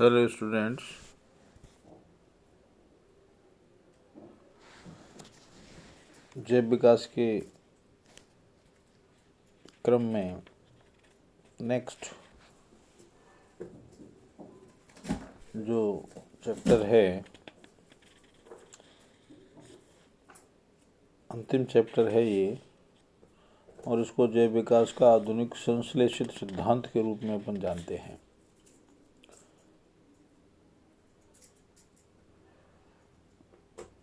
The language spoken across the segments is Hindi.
हेलो स्टूडेंट्स, जैव विकास के क्रम में नेक्स्ट जो चैप्टर है, अंतिम चैप्टर है ये, और इसको जैव विकास का आधुनिक संश्लेषित सिद्धांत के रूप में अपन जानते हैं।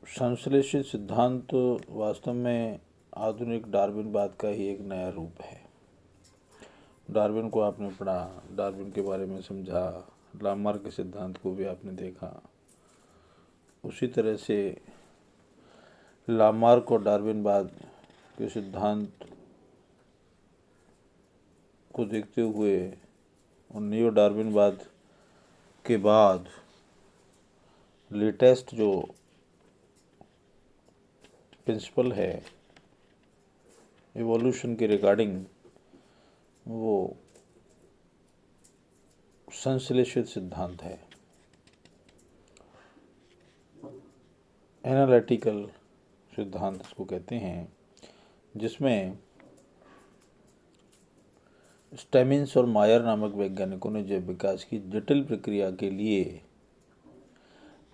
संश्लेषित सिद्धांत वास्तव में आधुनिक डार्विनवाद का ही एक नया रूप है। डार्विन को आपने पढ़ा, डार्विन के बारे में समझा, लामार्क के सिद्धांत को भी आपने देखा। उसी तरह से लामार्क और डार्विनवाद के सिद्धांत को देखते हुए और नियो डार्विनवाद के बाद लेटेस्ट जो प्रिंसिपल है इवोल्यूशन के रिगार्डिंग, वो संश्लेषित सिद्धांत है, एनालिटिकल सिद्धांत इसको कहते हैं, जिसमें स्टेमिन्स और मायर नामक वैज्ञानिकों ने जैव विकास की जटिल प्रक्रिया के लिए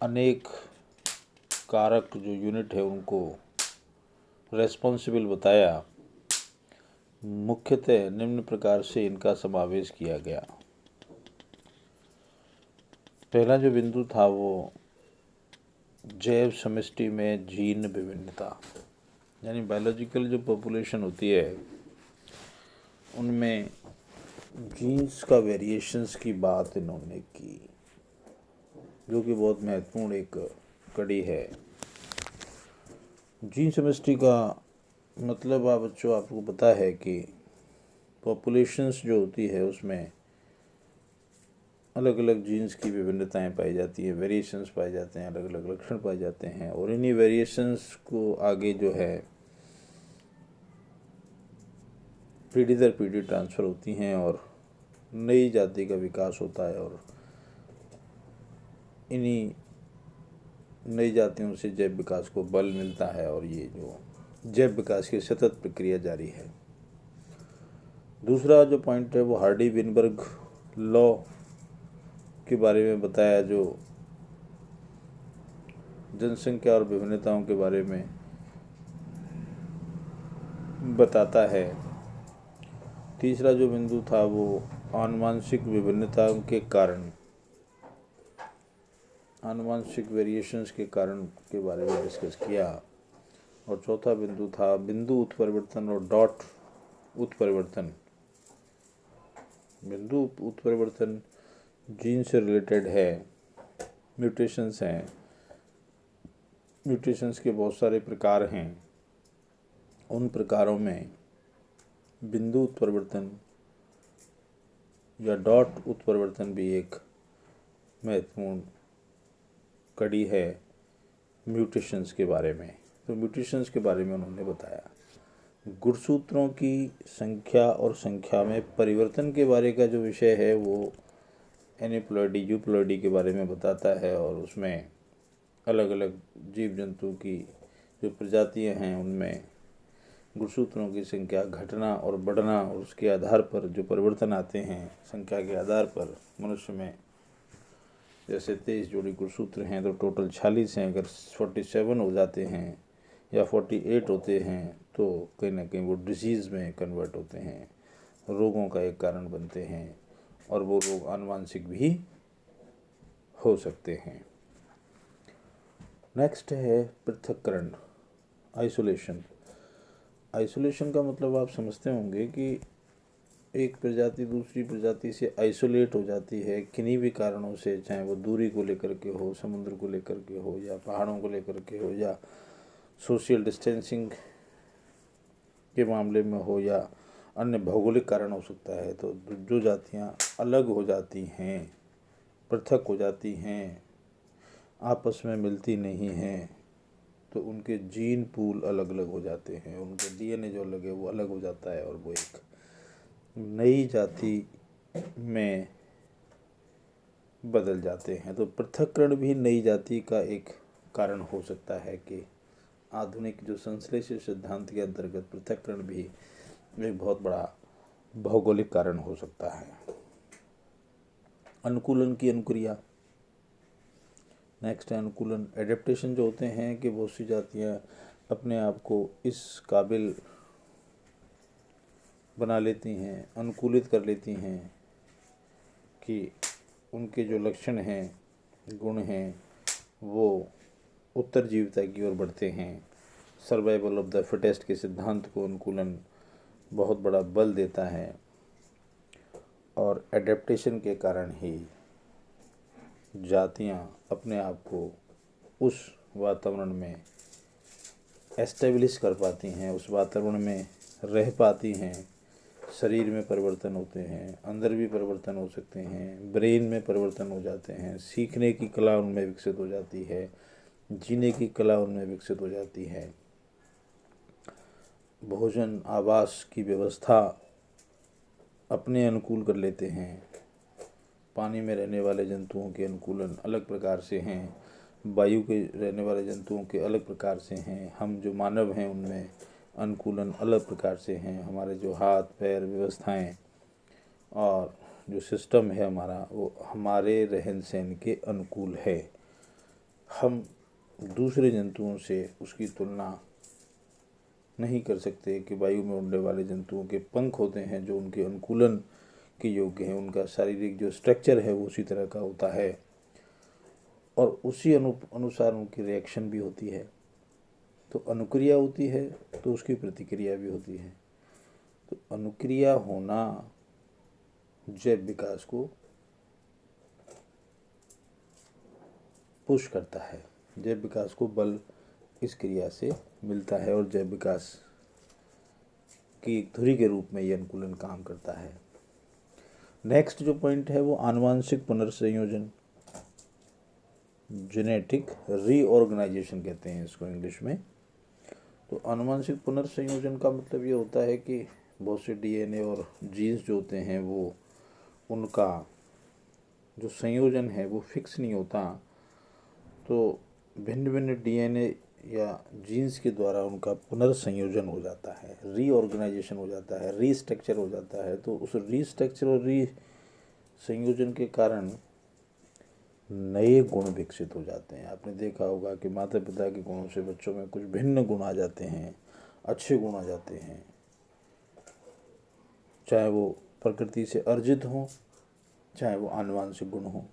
अनेक कारक जो यूनिट है उनको रेस्पॉन्सिबल बताया। मुख्यतः निम्न प्रकार से इनका समावेश किया गया। पहला जो बिंदु था वो जैव समष्टि में जीन विभिन्नता, यानी बायोलॉजिकल जो पॉपुलेशन होती है उनमें जीन्स का वेरिएशंस की बात इन्होंने की, जो कि बहुत महत्वपूर्ण एक कड़ी है। जीन समष्टि का मतलब आपको पता है कि पॉपुलेशंस जो होती है उसमें अलग अलग जीन्स की विभिन्नताएं पाई जाती हैं, वेरिएशंस पाए जाते हैं, अलग अलग लक्षण पाए जाते हैं, और इन्हीं वेरिएशंस को आगे जो है पीढ़ी दर पीढ़ी ट्रांसफ़र होती हैं और नई जाति का विकास होता है, और इन्हीं नई जातियों से जैव विकास को बल मिलता है, और ये जो जैव विकास की सतत प्रक्रिया जारी है। दूसरा जो पॉइंट है वो हार्डी विनबर्ग लॉ के बारे में बताया, जो जनसंख्या और विभिन्नताओं के बारे में बताता है। तीसरा जो बिंदु था वो आनुवांशिक विभिन्नताओं के कारण, आनुवांशिक वेरिएशंस के कारण के बारे में डिस्कस किया। और चौथा बिंदु था बिंदु उत्परिवर्तन और डॉट उत्परिवर्तन। बिंदु उत्परिवर्तन जीन से रिलेटेड है, म्यूटेशंस हैं, म्यूटेशंस के बहुत सारे प्रकार हैं। उन प्रकारों में बिंदु उत्परिवर्तन या डॉट उत्परिवर्तन भी एक महत्वपूर्ण कड़ी है म्यूटेशंस के बारे में। तो म्यूटेशंस के बारे में उन्होंने बताया। गुणसूत्रों की संख्या और संख्या में परिवर्तन के बारे का जो विषय है वो एनिप्लॉयडी यूप्लॉयडी के बारे में बताता है, और उसमें अलग अलग जीव जंतु की जो प्रजातियां हैं उनमें गुणसूत्रों की संख्या घटना और बढ़ना, और उसके आधार पर जो परिवर्तन आते हैं संख्या के आधार पर। मनुष्य में जैसे 23 जोड़ी गुणसूत्र हैं तो टोटल 46 हैं, अगर 47 हो जाते हैं या 48 होते हैं तो कहीं ना कहीं वो डिजीज़ में कन्वर्ट होते हैं, रोगों का एक कारण बनते हैं, और वो रोग आनुवांशिक भी हो सकते हैं। नेक्स्ट है पृथक्करण, आइसोलेशन। आइसोलेशन का मतलब आप समझते होंगे कि एक प्रजाति दूसरी प्रजाति से आइसोलेट हो जाती है किन्हीं भी कारणों से, चाहे वो दूरी को लेकर के हो, समुद्र को लेकर के हो, या पहाड़ों को लेकर के हो, या सोशल डिस्टेंसिंग के मामले में हो, या अन्य भौगोलिक कारण हो सकता है। तो जो जातियाँ अलग हो जाती हैं, पृथक हो जाती हैं, आपस में मिलती नहीं हैं, तो उनके जीन पूल अलग अलग हो जाते हैं, उनके डीएनए जो अलग है वो अलग हो जाता है, और वो एक नई जाति में बदल जाते हैं। तो पृथक्करण भी नई जाति का एक कारण हो सकता है कि आधुनिक जो संश्लेषित सिद्धांत के अंतर्गत पृथक्करण भी एक बहुत बड़ा भौगोलिक कारण हो सकता है। अनुकूलन की अनुक्रिया, नेक्स्ट है अनुकूलन। एडेप्टेशन जो होते हैं कि बहुत सी जातियाँ अपने आप को इस काबिल बना लेती हैं, अनुकूलित कर लेती हैं कि उनके जो लक्षण हैं, गुण हैं, वो उत्तरजीविता की ओर बढ़ते हैं। सर्वाइवल ऑफ द फिटेस्ट के सिद्धांत को अनुकूलन बहुत बड़ा बल देता है और एडेप्टेशन के कारण ही जातियां अपने आप को उस वातावरण में एस्टेब्लिश कर पाती हैं, उस वातावरण में रह पाती हैं। शरीर में परिवर्तन होते हैं, अंदर भी परिवर्तन हो सकते हैं, ब्रेन में परिवर्तन हो जाते हैं, सीखने की कला उनमें विकसित हो जाती है, जीने की कला उनमें विकसित हो जाती है, भोजन आवास की व्यवस्था अपने अनुकूल कर लेते हैं। पानी में रहने वाले जंतुओं के अनुकूलन अलग प्रकार से हैं, वायु के रहने वाले जंतुओं के अलग प्रकार से हैं, हम जो मानव हैं उनमें अनुकूलन अलग प्रकार से हैं। हमारे जो हाथ पैर व्यवस्थाएं और जो सिस्टम है हमारा, वो हमारे रहन सहन के अनुकूल है। हम दूसरे जंतुओं से उसकी तुलना नहीं कर सकते कि वायु में उड़ने वाले जंतुओं के पंख होते हैं जो उनके अनुकूलन के योग्य हैं, उनका शारीरिक जो स्ट्रक्चर है वो उसी तरह का होता है और उसी अनुसार उनकी रिएक्शन भी होती है। तो अनुक्रिया होती है तो उसकी प्रतिक्रिया भी होती है। तो अनुक्रिया होना जैव विकास को पुश करता है, जैव विकास को बल इस क्रिया से मिलता है और जैव विकास की धुरी के रूप में ये अनुकूलन काम करता है। नेक्स्ट जो पॉइंट है वो आनुवांशिक पुनर्संयोजन, जेनेटिक रीऑर्गेनाइजेशन कहते हैं इसको इंग्लिश में। तो आनुवांशिक पुनर्संयोजन का मतलब ये होता है कि बहुत से डीएनए और जीन्स जो होते हैं वो उनका जो संयोजन है वो फिक्स नहीं होता, तो भिन्न भिन्न डीएनए या जीन्स के द्वारा उनका पुनर्संयोजन हो जाता है, रीऑर्गेनाइजेशन हो जाता है, रीस्ट्रक्चर हो जाता है। तो उस रीस्ट्रक्चर और रीसंयोजन के कारण नए गुण विकसित हो जाते हैं। आपने देखा होगा कि माता पिता के गुणों से बच्चों में कुछ भिन्न गुण आ जाते हैं, अच्छे गुण आ जाते हैं, चाहे वो प्रकृति से अर्जित हों, चाहे वो आनुवांशिक गुण हों।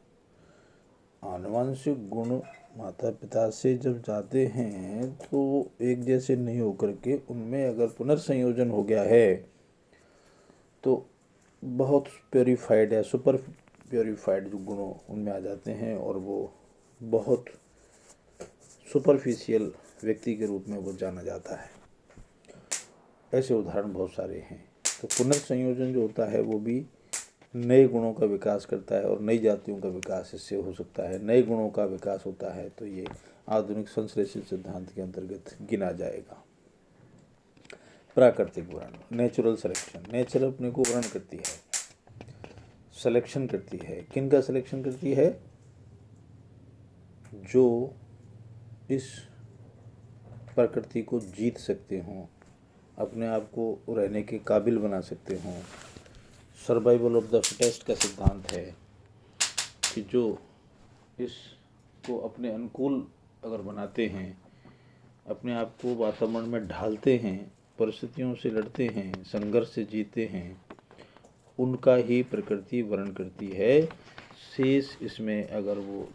आनुवांशिक गुण माता पिता से जब जाते हैं तो एक जैसे नहीं होकर के उनमें अगर पुनर्संयोजन हो गया है तो बहुत प्योरीफाइड या सुपर प्योरीफाइड जो गुण उनमें आ जाते हैं और वो बहुत सुपरफिशियल व्यक्ति के रूप में वो जाना जाता है। ऐसे उदाहरण बहुत सारे हैं। तो पुनर्संयोजन जो होता है वो भी नए गुणों का विकास करता है और नई जातियों का विकास इससे हो सकता है। नए गुणों का विकास होता है तो ये आधुनिक संश्लेषित सिद्धांत के अंतर्गत गिना जाएगा। प्राकृतिक वर्ण, नेचुरल सिलेक्शन, नेचर अपने को वर्ण करती है, सिलेक्शन करती है। किन का सिलेक्शन करती है? जो इस प्रकृति को जीत सकते हों, अपने आप को रहने के काबिल बना सकते हों। सर्वाइवल ऑफ द फिटेस्ट का सिद्धांत है कि जो इसको अपने अनुकूल अगर बनाते हैं, अपने आप को वातावरण में ढालते हैं, परिस्थितियों से लड़ते हैं, संघर्ष से जीते हैं, उनका ही प्रकृति वर्ण करती है। शेष इसमें अगर वो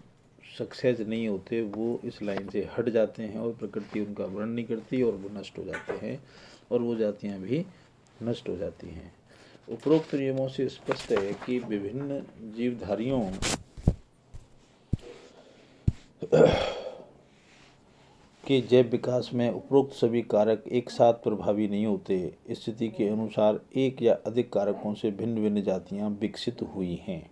सक्सेस नहीं होते, वो इस लाइन से हट जाते हैं और प्रकृति उनका वर्ण नहीं करती और वो नष्ट हो जाते हैं और वो जातियाँ भी नष्ट हो जाती हैं। उपरोक्त नियमों से स्पष्ट है कि विभिन्न जीवधारियों के जैव विकास में उपरोक्त सभी कारक एक साथ प्रभावी नहीं होते। स्थिति के अनुसार एक या अधिक कारकों से भिन्न भिन्न जातियां विकसित हुई हैं।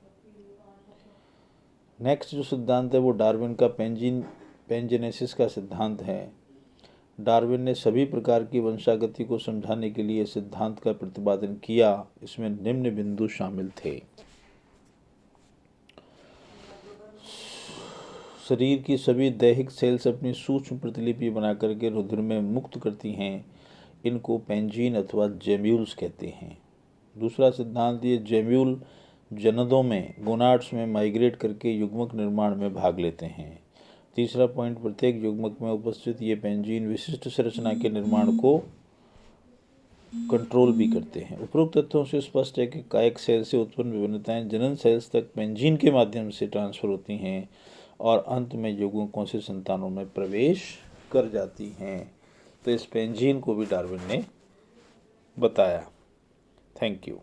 नेक्स्ट जो सिद्धांत है वो डार्विन का पेंजेनेसिस का सिद्धांत है। डार्विन ने सभी प्रकार की वंशागति को समझाने के लिए सिद्धांत का प्रतिपादन किया। इसमें निम्न बिंदु शामिल थे। शरीर की सभी दैहिक सेल्स अपनी सूक्ष्म प्रतिलिपि बना करके रुधिर में मुक्त करती हैं। इनको पेंजीन अथवा जेम्यूल्स कहते हैं। दूसरा सिद्धांत, ये जेम्यूल जननों में गोनाड्स में माइग्रेट करके युग्मक निर्माण में भाग लेते हैं। तीसरा पॉइंट, प्रत्येक युग्मक में उपस्थित ये पेंजीन विशिष्ट संरचना के निर्माण को कंट्रोल भी करते हैं। उपरोक्त तथ्यों से स्पष्ट है कि कायिक सेल से उत्पन्न विभिन्नताएं जनन सेल्स तक पेंजीन के माध्यम से ट्रांसफर होती हैं और अंत में युग्मकों से संतानों में प्रवेश कर जाती हैं। तो इस पेंजीन को भी डार्विन ने बताया। Thank you.